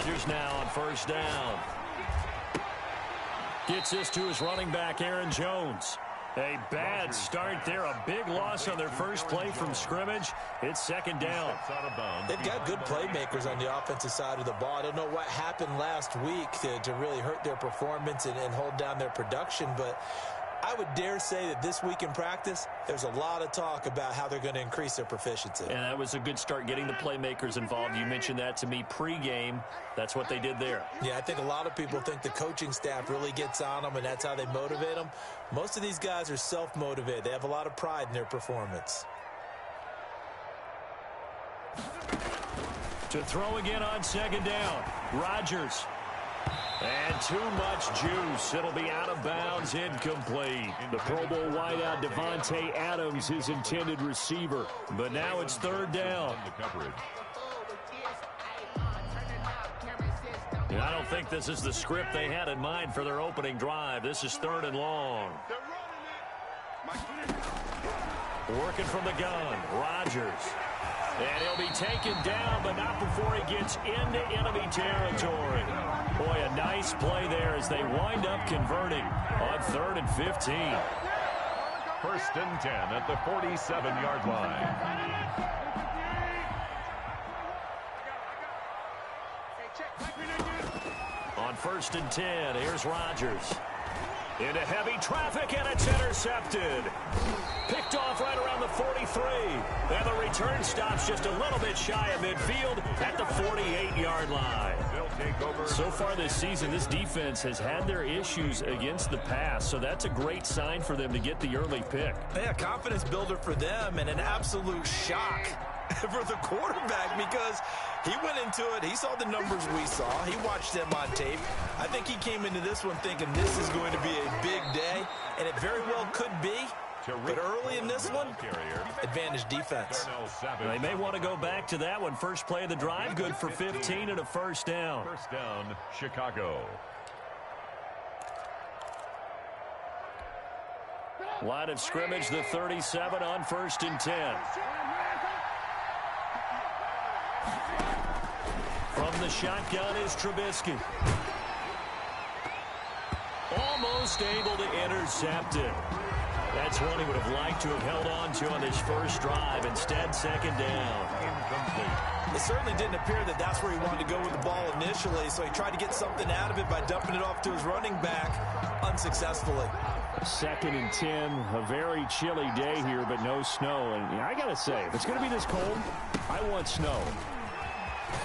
Rodgers now on first down. Gets this to his running back, Aaron Jones. A bad start there. A big loss on their first play from scrimmage. It's second down. They've got good playmakers on the offensive side of the ball. I don't know what happened last week to really hurt their performance and hold down their production, but I would dare say that this week in practice, there's a lot of talk about how they're going to increase their proficiency. And that was a good start getting the playmakers involved. You mentioned that to me pregame. That's what they did there. Yeah, I think a lot of people think the coaching staff really gets on them, and that's how they motivate them. Most of these guys are self-motivated. They have a lot of pride in their performance. To throw again on second down, Rodgers. And too much juice. It'll be out of bounds, incomplete. The Pro Bowl wideout Devontae Adams, his intended receiver. But now it's third down. And I don't think this is the script they had in mind for their opening drive. This is third and long. Working from the gun, Rodgers. And he'll be taken down, but not before he gets into enemy territory. Boy, a nice play there as they wind up converting on 3rd and 15. 1st and 10 at the 47-yard line. On 1st and 10, here's Rodgers. Into heavy traffic, and it's intercepted. Picked off right around the 43. And the return stops just a little bit shy of midfield at the 48-yard line. So far this season, this defense has had their issues against the pass, so that's a great sign for them to get the early pick. Yeah, confidence builder for them and an absolute shock for the quarterback because he went into it. He saw the numbers we saw. He watched them on tape. I think he came into this one thinking this is going to be a big day, and it very well could be. But early in this one, advantage defense. They may want to go back to that one. First play of the drive, good for 15 and a first down. First down, Chicago. Line of scrimmage, the 37 on 1st and 10. From the shotgun is Trubisky. Almost able to intercept it. That's one he would have liked to have held on to on his first drive. Instead, second down. Incomplete. It certainly didn't appear that that's where he wanted to go with the ball initially, so he tried to get something out of it by dumping it off to his running back unsuccessfully. 2nd and 10, a very chilly day here, but no snow. And I got to say, if it's going to be this cold, I want snow.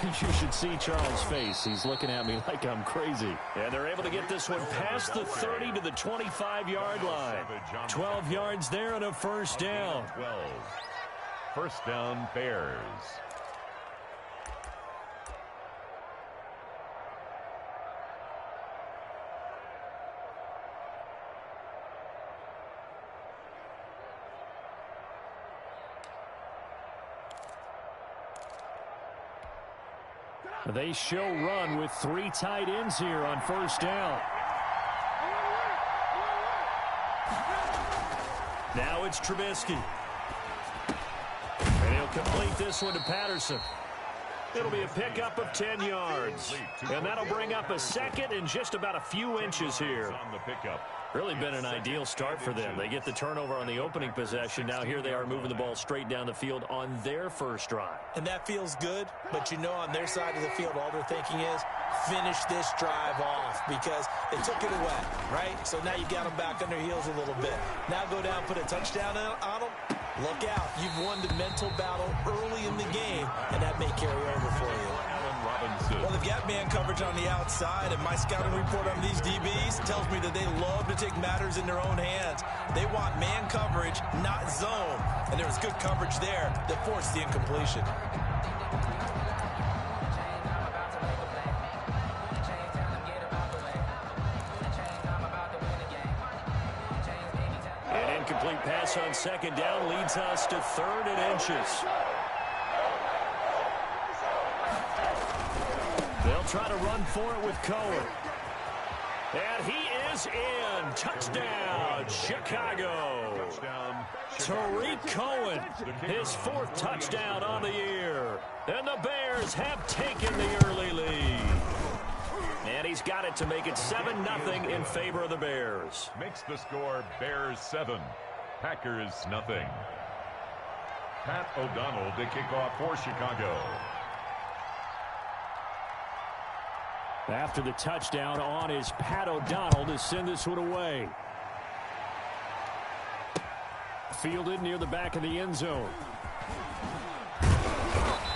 You should see Charles' face. He's looking at me like I'm crazy. And they're able to get this one past the 30 to the 25-yard line. 12 yards there and a first down. 12. First down, Bears. They show run with 3 tight ends here on first down. Now it's Trubisky. And he'll complete this one to Patterson. It'll be a pickup of 10 yards. And that'll bring up a second and just about a few inches here. Really been an ideal start for them. They get the turnover on the opening possession. Now here they are moving the ball straight down the field on their first drive. And that feels good, but you know on their side of the field all they're thinking is finish this drive off because they took it away, right? So now you got them back on their heels a little bit. Now go down, put a touchdown on them. Look out. You've won the mental battle early in the game, and that may carry over for you. Well, they've got man coverage on the outside, and my scouting report on these DBs tells me that they love to take matters in their own hands. They want man coverage, not zone. And there was good coverage there that forced the incompletion. An incomplete pass on second down leads us to 3rd and inches. They'll try to run for it with Cohen. And he is in. Touchdown, Chicago. Tariq Cohen, his 4th touchdown on the year. And the Bears have taken the early lead. he's got it to make it 7-0 in favor of the Bears. Makes the score Bears 7, Packers nothing. Pat O'Donnell to kick off for Chicago. After the touchdown on is Pat O'Donnell to send this one away. Fielded near the back of the end zone.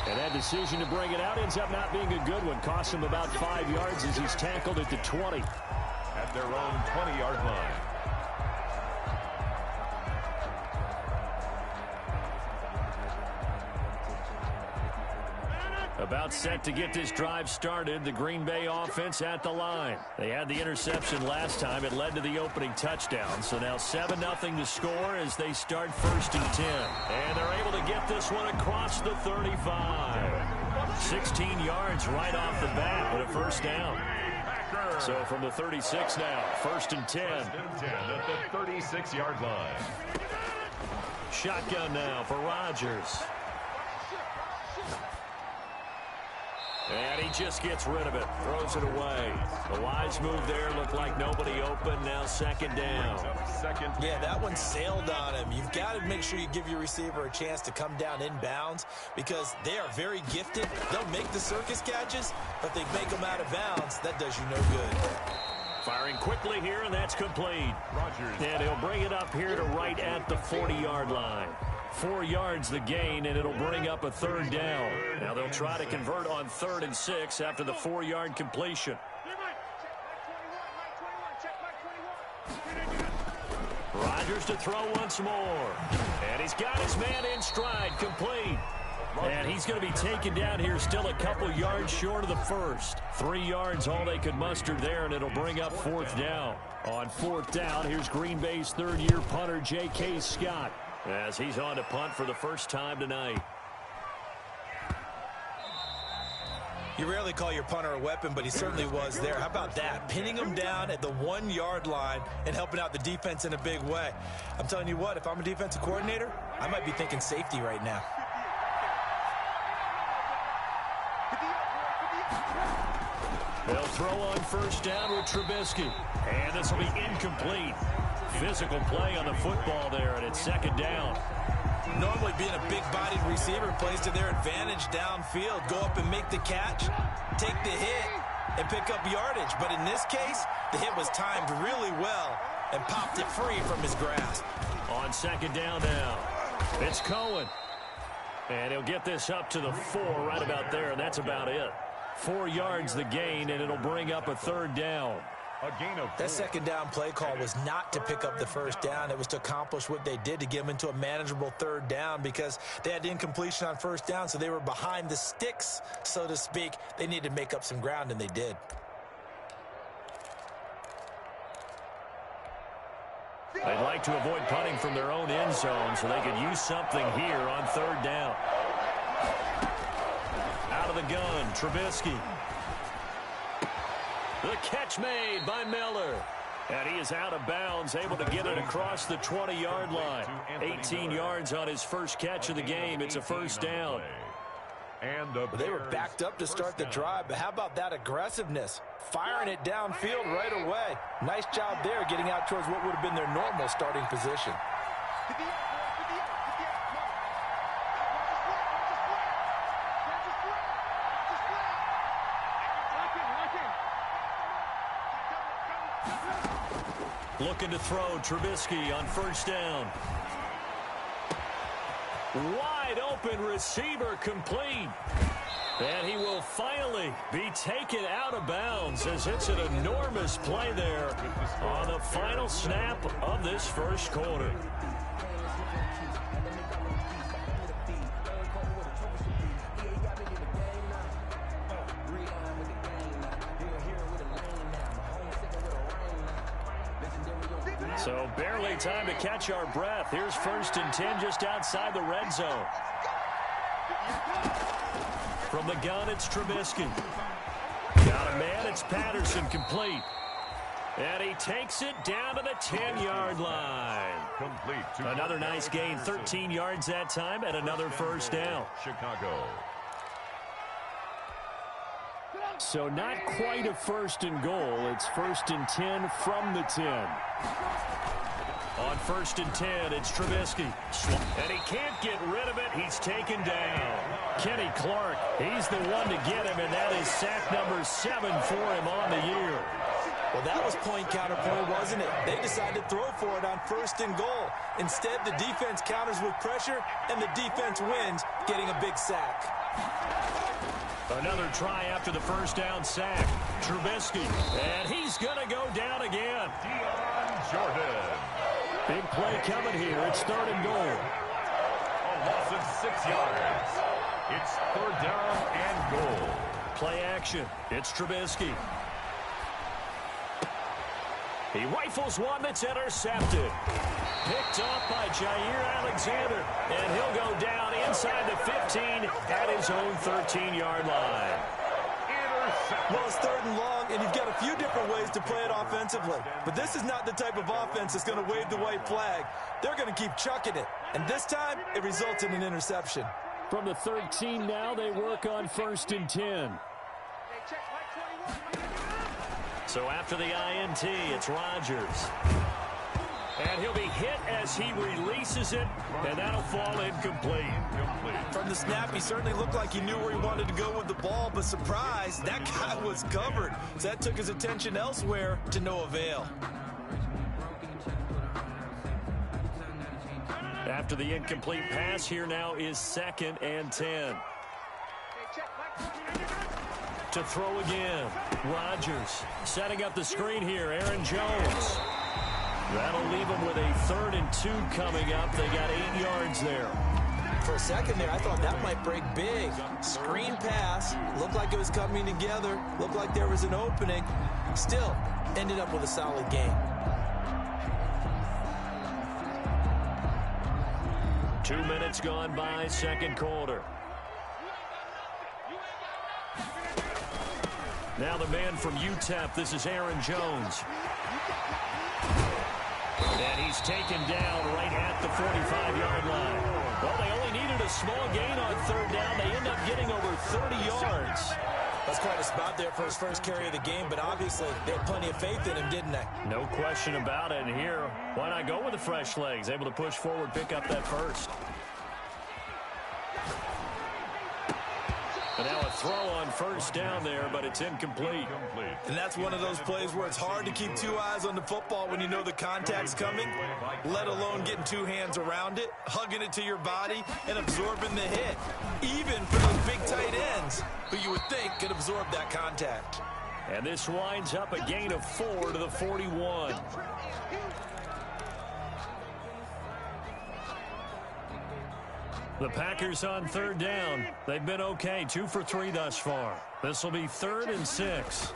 And that decision to bring it out ends up not being a good one. Costs him about 5 yards as he's tackled at the 20. At their own 20-yard line. About set to get this drive started. The Green Bay offense at the line. They had the interception last time. It led to the opening touchdown. So now 7-0 to score as they start 1st and 10. And they're able to get this one across the 35. 16 yards right off the bat with a first down. So from the 36 now, 1st and 10. 1st and 10 at the 36-yard line. Shotgun now for Rodgers. And he just gets rid of it. Throws it away. The wise move there. Looked like nobody open. Now 2nd down. Yeah, that one sailed on him. You've got to make sure you give your receiver a chance to come down inbounds because they are very gifted. They'll make the circus catches, but they make them out of bounds. That does you no good. Firing quickly here, and that's complete. Rodgers. And he'll bring it up here to right at the 40-yard line. 4 yards the gain, and it'll bring up a 3rd down. Now they'll try to convert on 3rd and 6 after the 4-yard completion. Rodgers to throw once more. And he's got his man in stride, complete. And he's going to be taken down here still a couple yards short of the first. 3 yards all they could muster there, and it'll bring up 4th down. On 4th down, here's Green Bay's 3rd-year punter, J.K. Scott, as he's on to punt for the first time tonight. You rarely call your punter a weapon, but he certainly was there. How about that? Pinning him down at the 1-yard line and helping out the defense in a big way. I'm telling you what, if I'm a defensive coordinator, I might be thinking safety right now. They'll throw on 1st down with Trubisky. And this will be incomplete. Physical play on the football there, and it's 2nd down. Normally being a big-bodied receiver plays to their advantage downfield. Go up and make the catch, take the hit, and pick up yardage. But in this case, the hit was timed really well and popped it free from his grasp. On 2nd down now, it's Cohen. And he'll get this up to the 4 right about there, and that's about it. 4 yards the gain, and it'll bring up a 3rd down. A gain of 4. That 2nd down play call was not to pick up the 1st down. It was to accomplish what they did to get them into a manageable 3rd down because they had incompletion on 1st down, so they were behind the sticks, so to speak. They needed to make up some ground, and they did. They'd like to avoid punting from their own end zone so they could use something here on 3rd down. Out of the gun, Trubisky. The catch made by Miller. And he is out of bounds, able to get it across the 20-yard line. 18 yards on his first catch of the game. It's a 1st down. And they were backed up to start the drive, but how about that aggressiveness? Firing it downfield right away. Nice job there getting out towards what would have been their normal starting position. Looking to throw, Trubisky on 1st down. Wide open receiver, complete. And he will finally be taken out of bounds as it's an enormous play there on the final snap of this 1st quarter. So barely time to catch our breath. Here's 1st and 10 just outside the red zone. From the gun, it's Trubisky. Got a man, it's Patterson, complete. And he takes it down to the 10-yard line. Complete. Another nice gain, 13 yards that time, and another 1st down. Chicago. So not quite a 1st and goal. It's 1st and 10 from the 10. On 1st and 10, it's Trubisky. And he can't get rid of it. He's taken down. Kenny Clark, he's the one to get him, and that is sack number 7 for him on the year. Well, that was point counterpoint, wasn't it? They decided to throw for it on 1st and goal. Instead, the defense counters with pressure, and the defense wins, getting a big sack. Another try after the 1st down sack. Trubisky, and he's going to go down again. Jordan. Big play coming here. It's 3rd and goal. A loss of 6 yards. It's 3rd down and goal. Play action. It's Trubisky. He rifles one that's intercepted. Picked off by Jair Alexander. And he'll go down inside the 15 at his own 13-yard line. Well, it's 3rd and long, and you've got a few different ways to play it offensively. But this is not the type of offense that's going to wave the white flag. They're going to keep chucking it. And this time, it results in an interception. From the 13 now, they work on 1st and 10. So after the INT, it's Rodgers. And he'll be hit as he releases it, and that'll fall incomplete. From the snap, he certainly looked like he knew where he wanted to go with the ball, but surprise, that guy was covered. So that took his attention elsewhere to no avail. After the incomplete pass, here now is 2nd and 10. To throw again, Rodgers setting up the screen here, Aaron Jones. That'll leave them with a 3rd and 2 coming up. They got 8 yards there. For a second there, I thought that might break big. Screen pass, looked like it was coming together, looked like there was an opening. Still, ended up with a solid game. 2 minutes gone by, 2nd quarter. Now the man from UTEP, this is Aaron Jones. And he's taken down right at the 45-yard line. Well, they only needed a small gain on 3rd down. They end up getting over 30 yards. That's quite a spot there for his first carry of the game, but obviously they had plenty of faith in him, didn't they? No question about it. And here, why not go with the fresh legs? Able to push forward, pick up that 1st. And now a throw on 1st down there, but it's incomplete. And that's one of those plays where it's hard to keep 2 eyes on the football when you know the contact's coming, let alone getting 2 hands around it, hugging it to your body, and absorbing the hit. Even for those big tight ends, who you would think could absorb that contact. And this winds up a gain of 4 to the 41. The Packers on 3rd down. They've been okay, 2 for 3 thus far. This will be 3rd and 6.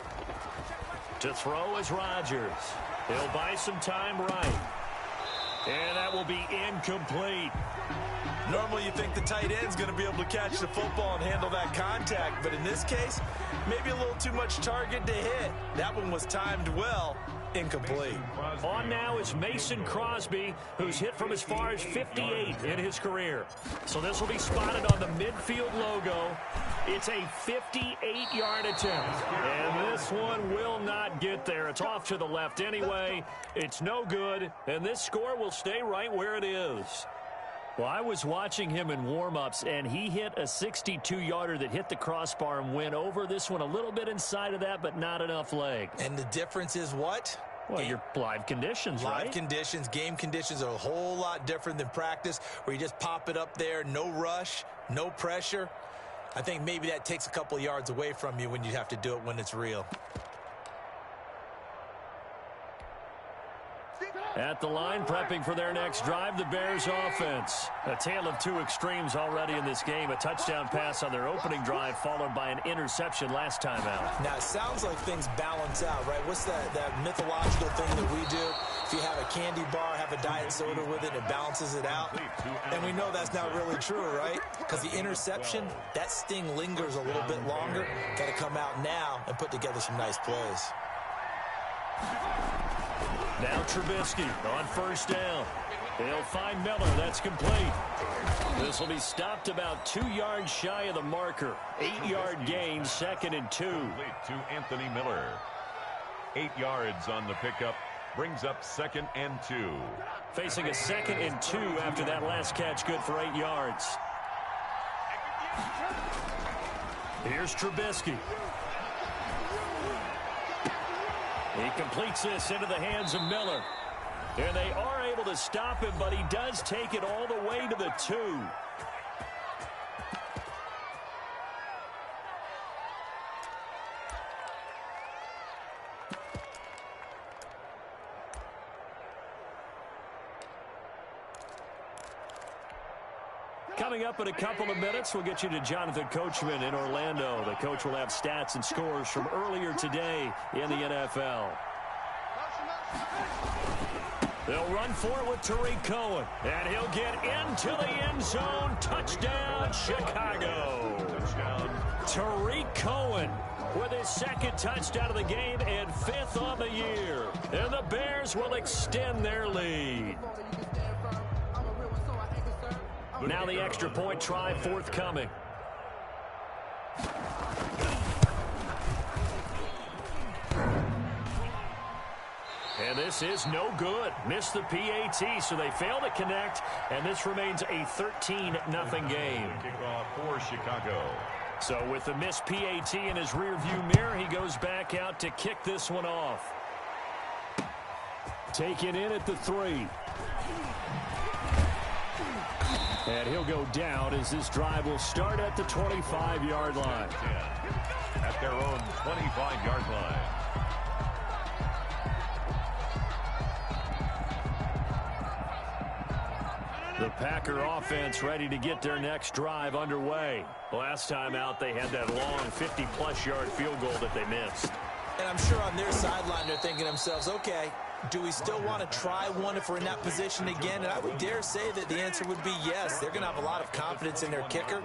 To throw is Rodgers. He'll buy some time right. And that will be incomplete. Normally you think the tight end's going to be able to catch the football and handle that contact, but in this case, maybe a little too much target to hit. That one was timed well. Incomplete. On now is Mason Crosby, who's hit from as far as 58 in his career. So this will be spotted on the midfield logo. It's a 58-yard attempt. And this one will not get there. It's off to the left anyway. It's no good. And this score will stay right where it is. Well, I was watching him in warm-ups, and he hit a 62-yarder that hit the crossbar and went over. This one a little bit inside of that, but not enough leg. And the difference is what? Well, your live conditions, right? Live conditions, game conditions are a whole lot different than practice, where you just pop it up there, no rush, no pressure. I think maybe that takes a couple yards away from you when you have to do it when it's real. At the line, prepping for their next drive, the Bears offense. A tale of 2 extremes already in this game. A touchdown pass on their opening drive, followed by an interception last time out. Now, it sounds like things balance out, right? What's that mythological thing that we do? If you have a candy bar, have a diet soda with it, it balances it out. And we know that's not really true, right? Because the interception, that sting lingers a little bit longer. Got to come out now and put together some nice plays. Now Trubisky on first down. They'll find Miller. That's complete. This will be stopped about 2 yards shy of the marker. 8-yard gain, 2nd and 2. Complete to Anthony Miller. 8 yards on the pickup. Brings up 2nd and 2. Facing a 2nd and 2 after that last catch, good for 8 yards. Here's Trubisky. He completes this into the hands of Miller. And they are able to stop him, but he does take it all the way to the 2. Coming up in a couple of minutes, we'll get you to Jonathan Coachman in Orlando. The coach will have stats and scores from earlier today in the NFL. They'll run for it with Tariq Cohen, and he'll get into the end zone. Touchdown, Chicago. Tariq Cohen with his 2nd touchdown of the game and 5th on the year. And the Bears will extend their lead. Now the extra point try forthcoming. And this is no good. Missed the PAT, so they fail to connect, and this remains a 13-0 game. Kickoff for Chicago. So with the missed PAT in his rearview mirror, he goes back out to kick this one off. Taken in at the 3. And he'll go down as this drive will start at the 25-yard line. At their own 25-yard line. The Packer offense ready to get their next drive underway. Last time out, they had that long 50-plus yard field goal that they missed. And I'm sure on their sideline they're thinking to themselves, okay, do we still want to try one if we're in that position again? And I would dare say that the answer would be yes. They're going to have a lot of confidence in their kicker.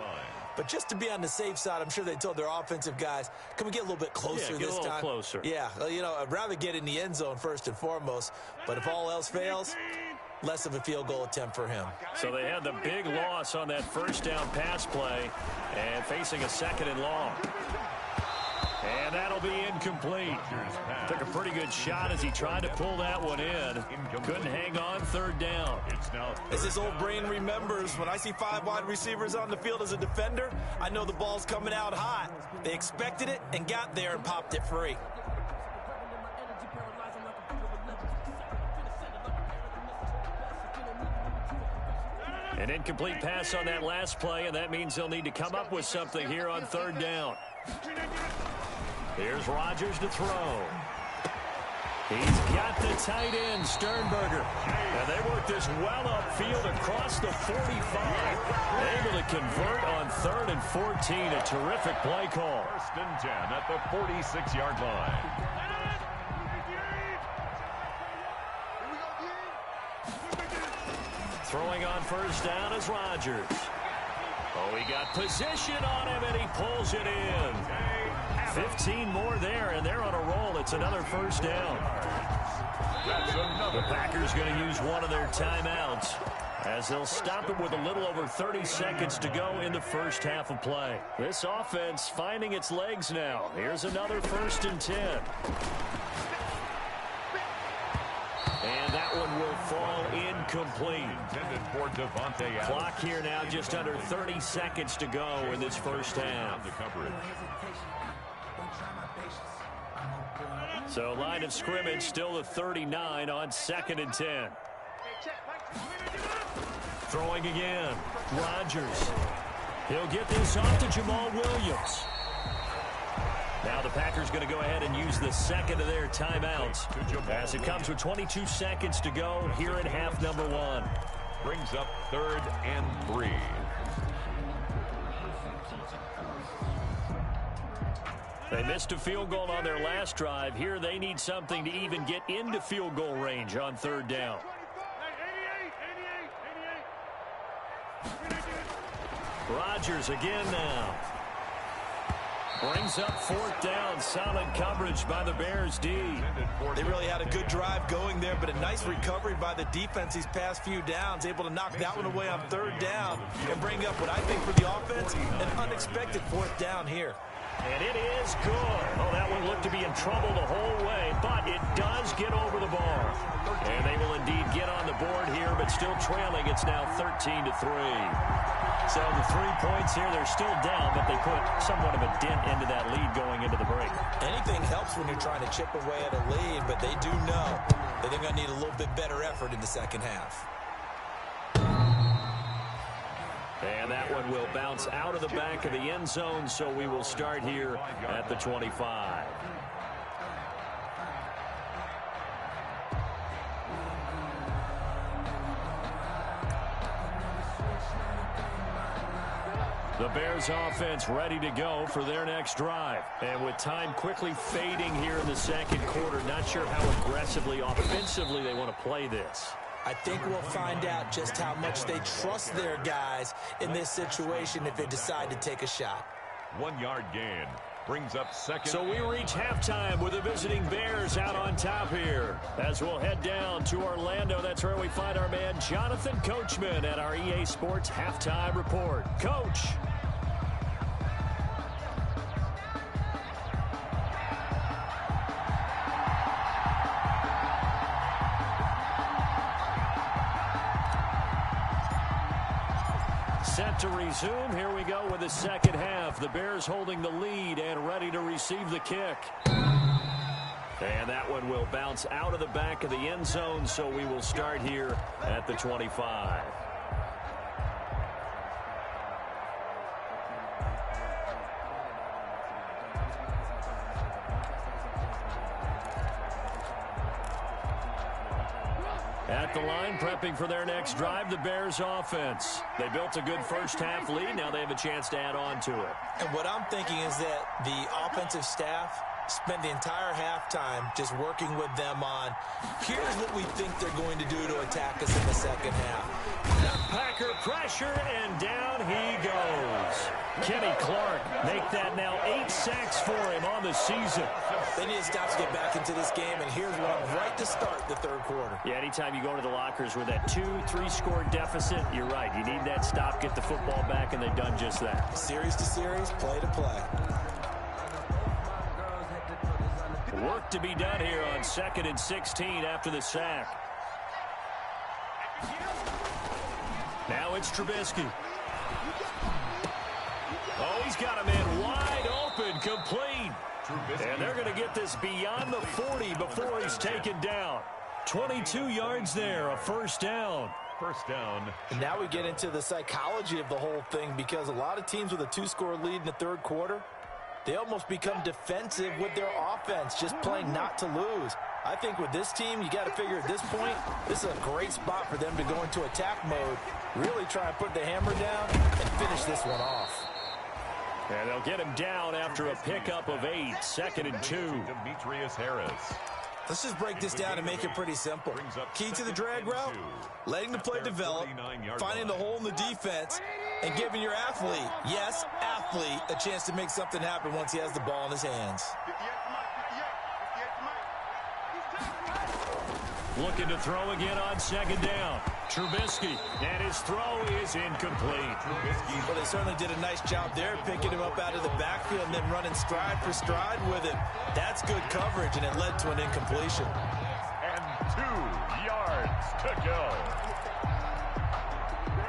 But just to be on the safe side, I'm sure they told their offensive guys, can we get a little bit closer this time? Closer. Yeah, you know, I'd rather get in the end zone first and foremost. But if all else fails, less of a field goal attempt for him. So they had the big loss on that first down pass play and facing a 2nd and long. And that'll be incomplete. Took a pretty good shot as he tried to pull that one in. Couldn't hang on 3rd down. As his old brain remembers, when I see 5 wide receivers on the field as a defender, I know the ball's coming out hot. They expected it and got there and popped it free. An incomplete pass on that last play, and that means they'll need to come up with something here on 3rd down. Here's Rodgers to throw. He's got the tight end, Sternberger. And they work this well upfield across the 45. Able to convert on 3rd and 14. A terrific play call. 1st and 10 at the 46-yard line. Throwing on 1st down is Rodgers. Oh, he got position on him, and he pulls it in. 15 more there, and they're on a roll. It's another 1st down. The Packers going to use one of their timeouts as they'll stop it with a little over 30 seconds to go in the first half of play. This offense finding its legs now. Here's another 1st and 10. And that one will fall incomplete. Intended for Devontae Adams. Clock here now, just under 30 seconds to go in this first half. The coverage. So line of scrimmage still the 39 on 2nd and 10. Throwing again. Rodgers. He'll get this off to Jamal Williams. Now the Packers going to go ahead and use the 2nd of their timeouts as it comes with 22 seconds to go here in half number 1. Brings up 3rd and 3. They missed a field goal on their last drive. Here they need something to even get into field goal range on 3rd down. Rodgers again now. Brings up fourth down. Solid coverage by the Bears D. They really had a good drive going there, but a nice recovery by the defense these past few downs, able to knock that one away on third down and bring up what I think for the offense, an unexpected fourth down here. And it is good. Oh, that one looked to be in trouble the whole way, but it does get over the bar. And they will indeed get on the board here, but still trailing. It's now 13-3. So the 3 points here, they're still down, but they put somewhat of a dent into that lead going into the break. Anything helps when you're trying to chip away at a lead, but they do know that they're going to need a little bit better effort in the second half. And that one will bounce out of the back of the end zone, so we will start here at the 25. The Bears offense ready to go for their next drive. And with time quickly fading here in the second quarter, not sure how aggressively, offensively they want to play this. I think we'll find out just how much they trust their guys in this situation if they decide to take a shot. 1 yard gain brings up second. So we reach halftime with the visiting Bears out on top here. As we'll head down to Orlando, that's where we find our man Jonathan Coachman at our EA Sports Halftime Report. Coach. Set to resume. Here we go with the second half. The Bears holding the lead and ready to receive the kick. And that one will bounce out of the back of the end zone, so we will start here at the 25. At the line, prepping for their next drive, the Bears offense. They built a good first half lead. Now they have a chance to add on to it. And what I'm thinking is that the offensive staff spent the entire halftime just working with them on, here's what we think they're going to do to attack us in the second half. Packer pressure, and down he goes. Kenny Clark make that now 8 sacks for him on the season. They need to stop to get back into this game, and here's one right to start the third quarter. Yeah, anytime you go into the lockers with that 2-3 score deficit, you're right. You need that stop, get the football back, and they've done just that. Series to series, play to play. Work to be done here on 2nd and 16 after the sack. Now it's Trubisky. Oh, he's got a man wide open, complete. And they're going to get this beyond the 40 before he's taken down. 22 yards there, a first down. First down. And now we get into the psychology of the whole thing, because a lot of teams with a 2-score lead in the third quarter, they almost become defensive with their offense, just playing not to lose. I think with this team, you got to figure at this point, this is a great spot for them to go into attack mode, really try and put the hammer down and finish this one off. And they'll get him down after a pickup of 8, 2nd and 2. Demetrius Harris. Let's just break this down and make it pretty simple. Key to the drag route, letting the play develop, finding the hole in the defense, and giving your athlete, yes, athlete, a chance to make something happen once he has the ball in his hands. Looking to throw again on 2nd down. Trubisky, and his throw is incomplete. Well, they certainly did a nice job there, picking him up out of the backfield and then running stride for stride with him. That's good coverage, and it led to an incompletion. And 2 yards to go.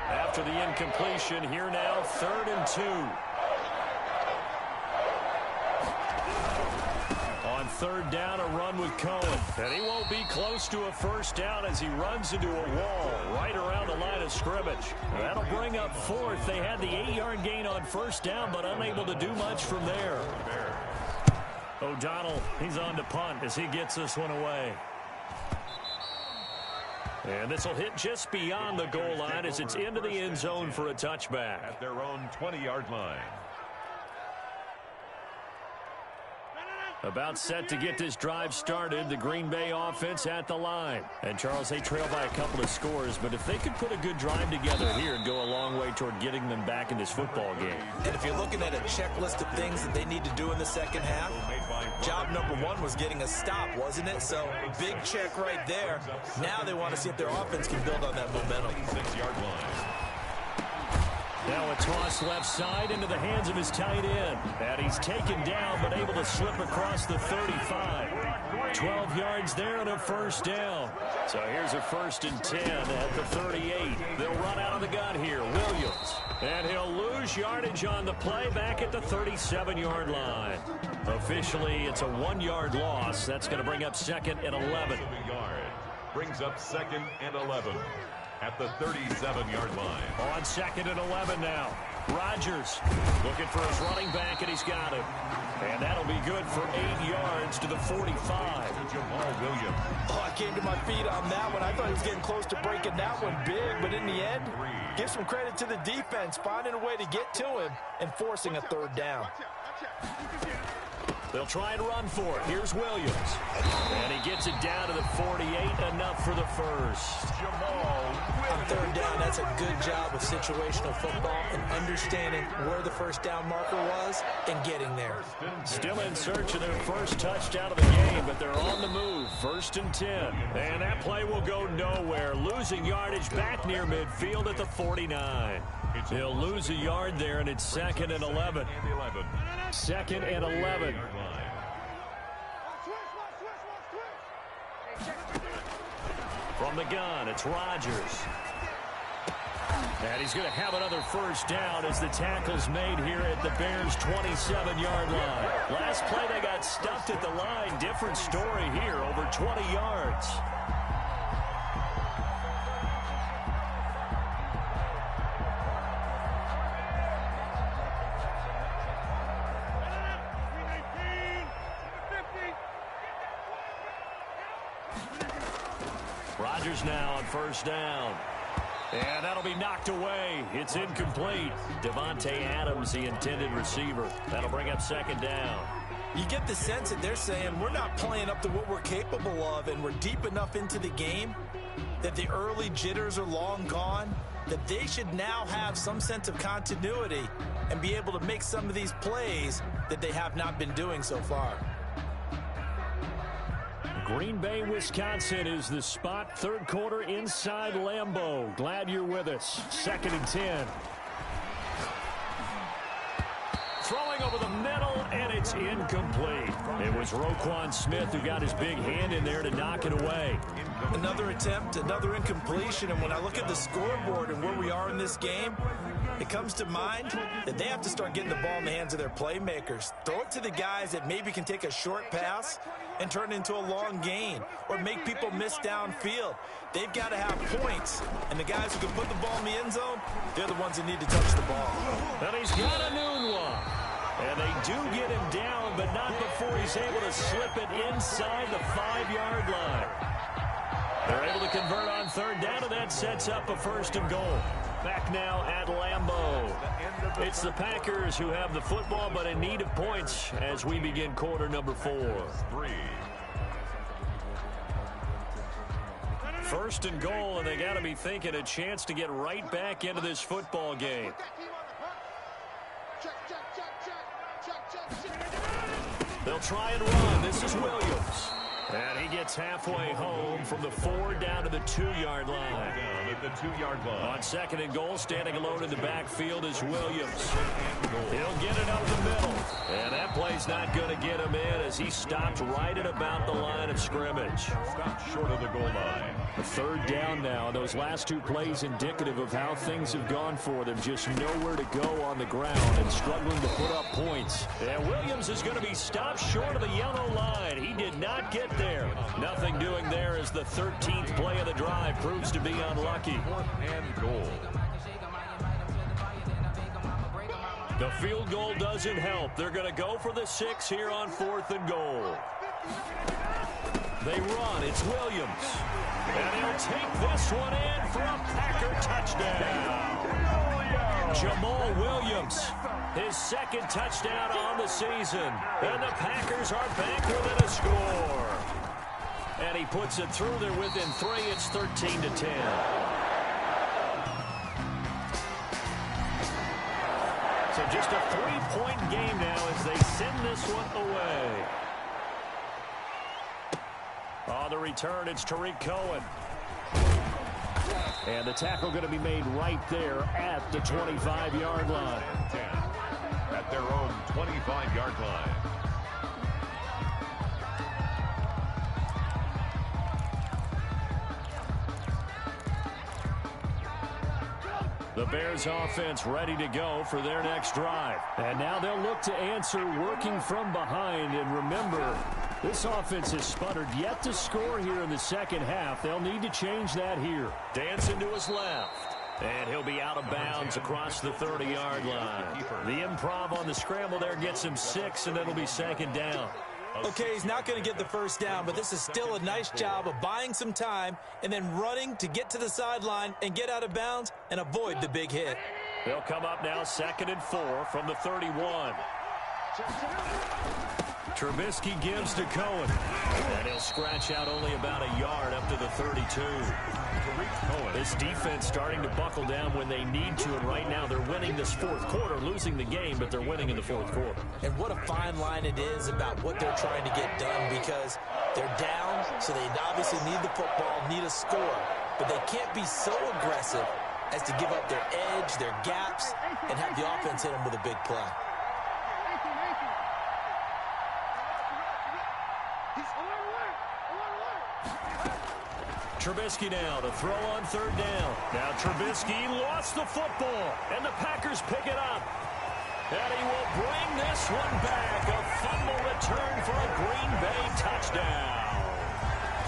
After the incompletion, here now, 3rd and 2. On 3rd down, a run with Cohen. And he won't be close to a first down as he runs into a wall right around the line of scrimmage. That'll bring up 4th. They had the 8-yard gain on first down, but unable to do much from there. O'Donnell, he's on to punt as he gets this one away. And this will hit just beyond the goal line as it's into the end zone for a touchback. At their own 20-yard line. About set to get this drive started, the Green Bay offense at the line. And, Charles, they trail by a couple of scores, but if they could put a good drive together here and go a long way toward getting them back in this football game. And if you're looking at a checklist of things that they need to do in the second half, job number one was getting a stop, wasn't it? So, big check right there. Now they want to see if their offense can build on that momentum. 6-yard line. Now a toss left side into the hands of his tight end. And he's taken down but able to slip across the 35. 12 yards there and a first down. So here's a 1st and 10 at the 38. They'll run out of the gun here. Williams. And he'll lose yardage on the play back at the 37-yard line. Officially, it's a 1-yard loss. That's going to bring up 2nd and 11. Brings up 2nd and 11. At the 37-yard line. On 2nd and 11 now. Rodgers looking for his running back, and he's got him. And that'll be good for 8 yards to the 45. Jamal Williams. Oh, I came to my feet on that one. I thought he was getting close to breaking that one big, but in the end, give some credit to the defense, finding a way to get to him and forcing a 3rd down. They'll try and run for it. Here's Williams. And he gets it down to the 48, enough for the first. On 3rd down, that's a good job of situational football and understanding where the first down marker was and getting there. Still in search of their first touchdown of the game, but they're on the move. 1st and 10. And that play will go nowhere. Losing yardage back near midfield at the 49. He'll lose a yard there, and it's 2nd and 11. 2nd and 11. From the gun, it's Rodgers. And he's going to have another first down as the tackle's made here at the Bears' 27-yard line. Last play, they got stuffed at the line. Different story here, over 20 yards. Rodgers now on first down. And that'll be knocked away. It's incomplete. Devontae Adams, the intended receiver. That'll bring up 2nd down. You get the sense that they're saying we're not playing up to what we're capable of, and we're deep enough into the game that the early jitters are long gone, that they should now have some sense of continuity and be able to make some of these plays that they have not been doing so far. Green Bay, Wisconsin is the spot. 3rd quarter inside Lambeau. Glad you're with us. 2nd and 10. Throwing over the middle, and it's incomplete. It was Roquan Smith who got his big hand in there to knock it away. Another attempt, another incompletion, and when I look at the scoreboard and where we are in this game, it comes to mind that they have to start getting the ball in the hands of their playmakers. Throw it to the guys that maybe can take a short pass and turn it into a long gain or make people miss downfield. They've got to have points, and the guys who can put the ball in the end zone, they're the ones that need to touch the ball. And he's got a new one. And they do get him down, but not before he's able to slip it inside the 5-yard line. They're able to convert on 3rd down, and that sets up a 1st and goal. Back now at Lambeau. It's the Packers who have the football, but in need of points as we begin quarter number 4. 1st and goal, and they got to be thinking a chance to get right back into this football game. They'll try and run. This is Williams. And he gets halfway home from the 4 down to the 2-yard line. Down at the 2-yard line. On 2nd and goal, standing alone in the backfield is Williams. He'll get it up the middle. And that play's not going to get him in as he stopped right at about the line of scrimmage. Stopped short of the goal line. A 3rd down now. Those last 2 plays indicative of how things have gone for them. Just nowhere to go on the ground and struggling to put up points. And Williams is going to be stopped short of the yellow line. He did not get there. Nothing doing there as the 13th play of the drive proves to be unlucky. 4th and goal. The field goal doesn't help. They're going to go for the 6 here on 4th and goal. They run. It's Williams. And he'll take this one in for a Packer touchdown. Jamal Williams His second touchdown on the season. And the Packers are back within a score. And he puts it through. They're within 3. It's 13-10. So just a 3-point game now as they send this one away. On the return, it's Tariq Cohen. And the tackle going to be made right there at the 25-yard line. At their own 25-yard line. The Bears offense ready to go for their next drive. And now they'll look to answer working from behind. And remember, this offense has sputtered yet to score here in the second half. They'll need to change that here. Dancing to his left. And he'll be out of bounds across the 30-yard line. The improv on the scramble there gets him 6, and it'll be second down. Okay, he's not going to get the first down, but this is still a nice job of buying some time and then running to get to the sideline and get out of bounds and avoid the big hit. They'll come up now 2nd and 4 from the 31. Trubisky gives to Cohen. And he'll scratch out only about a yard up to the 32. This defense starting to buckle down when they need to, and right now they're winning this fourth quarter, losing the game, but they're winning in the fourth quarter. And what a fine line it is about what they're trying to get done, because they're down, so they obviously need the football, need a score, but they can't be so aggressive as to give up their edge, their gaps, and have the offense hit them with a big play. Trubisky now to throw on 3rd down. Now Trubisky lost the football, and the Packers pick it up. And he will bring this one back. A fumble return for a Green Bay touchdown.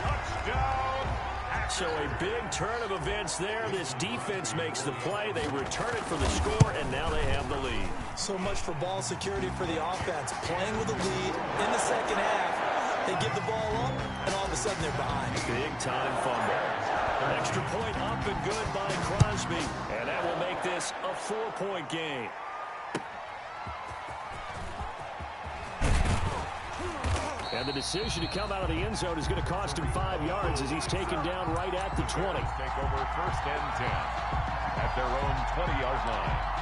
Touchdown. So a big turn of events there. This defense makes the play. They return it for the score, and now they have the lead. So much for ball security for the offense. Playing with a lead in the second half. They give the ball up, and all of a sudden they're behind. Big-time fumble. An extra point up and good by Crosby. And that will make this a 4-point game. And the decision to come out of the end zone is going to cost him 5 yards as he's taken down right at the 20. Take over 1st and 10 at their own 20-yard line.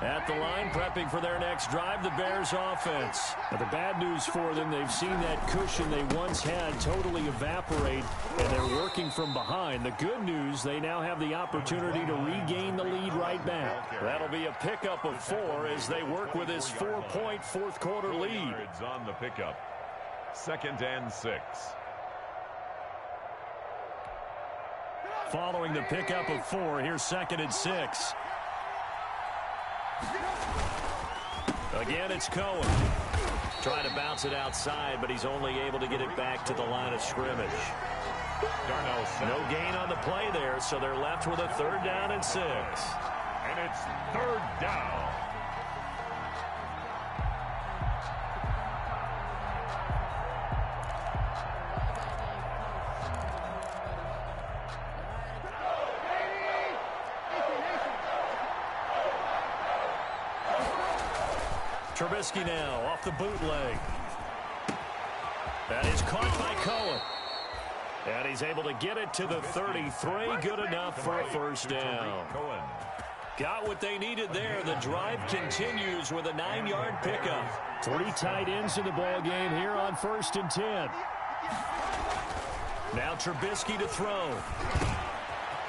At the line, prepping for their next drive, the Bears offense. Now, the bad news for them, they've seen that cushion they once had totally evaporate, and they're working from behind. The good news, they now have the opportunity to regain the lead right back. That'll be a pickup of 4 as they work with his 4-point fourth-quarter lead. On the pickup. 2nd and 6. Following the pickup of 4, here's 2nd and 6. Again, it's Cohen. Trying to bounce it outside, but he's only able to get it back to the line of scrimmage. No gain on the play there, so they're left with a 3rd down and 6. And it's 3rd down. Trubisky now off the bootleg. That is caught by Cohen. And he's able to get it to the 33. Good enough for a 1st down. Got what they needed there. The drive continues with a 9-yard pickup. 3 tight ends in the ball game here on 1st and 10. Now Trubisky to throw.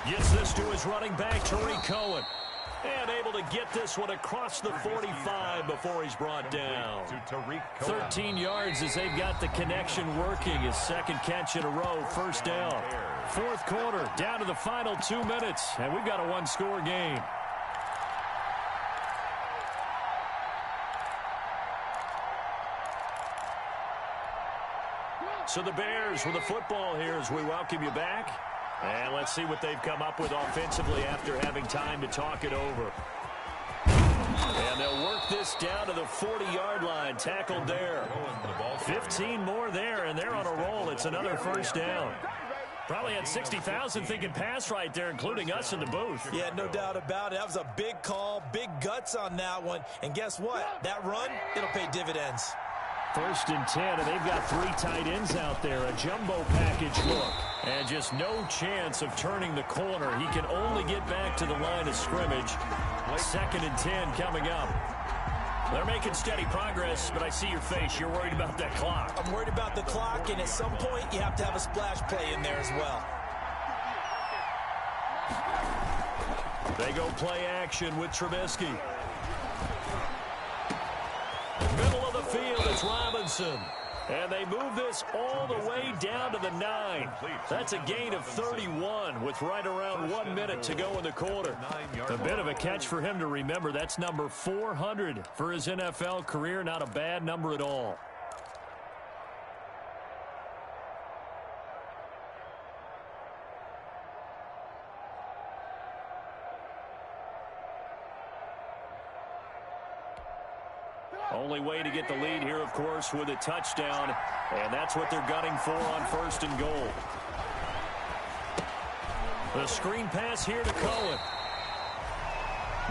Gets this to his running back, Tariq Cohen. And able to get this one across the 45 before he's brought down. 13 yards as they've got the connection working. His 2nd catch in a row, 1st down. 4th quarter, down to the final 2 minutes. And we've got a 1-score game. So the Bears with the football here as we welcome you back. And let's see what they've come up with offensively after having time to talk it over. And they'll work this down to the 40-yard line. Tackled there. 15 more there, and they're on a roll. It's another 1st down. Probably had 60,000 thinking pass right there, including us in the booth. Yeah, no doubt about it. That was a big call, big guts on that one. And guess what? That run, it'll pay dividends. 1st and 10, and they've got 3 tight ends out there. A jumbo package look. And just no chance of turning the corner. He can only get back to the line of scrimmage. 2nd and 10 coming up. They're making steady progress, but I see your face. You're worried about that clock. I'm worried about the clock, and at some point, you have to have a splash play in there as well. They go play action with Trubisky. Middle of the field, it's Robinson. And they move this all the way down to the 9. That's a gain of 31 with right around 1 minute to go in the quarter. A bit of a catch for him to remember. That's number 400 for his NFL career. Not a bad number at all. Only way to get the lead here, of course, with a touchdown. And that's what they're gunning for on 1st and goal. The screen pass here to Cohen.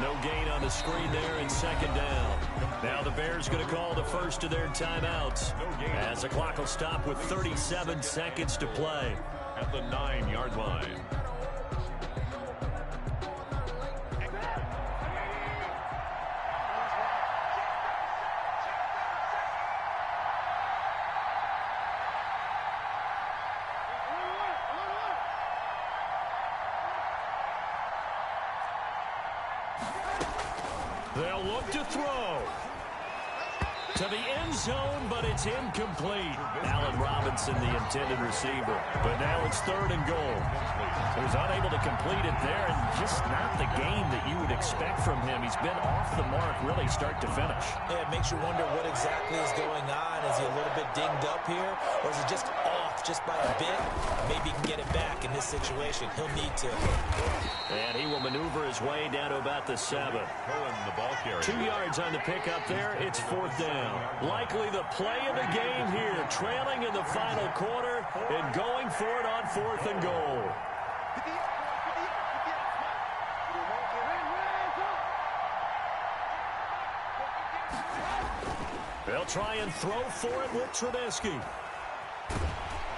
No gain on the screen there, and 2nd down. Now the Bears going to call the first of their timeouts, as the clock will stop with 37 seconds to play. At the 9-yard line. They'll look to throw. To the end zone, but it's incomplete. Allen Robinson, the intended receiver. But now it's 3rd and goal. He was unable to complete it there, and just not the game that you would expect from him. He's been off the mark really start to finish. Yeah, it makes you wonder what exactly is going on. Is he a little bit dinged up here, or is he just off just by a bit? Maybe he can get it back in this situation. He'll need to. And he will maneuver his way down to about the 7. Cohen, the ball carrier. 2 yards on the pickup there. It's 4th down. Likely the play of the game here. Trailing in the final quarter and going for it on 4th and goal. They'll try and throw for it with Trubisky.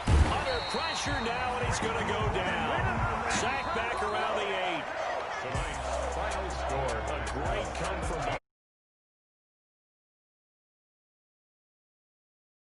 Under pressure now, and he's going to go down. Sacked back around the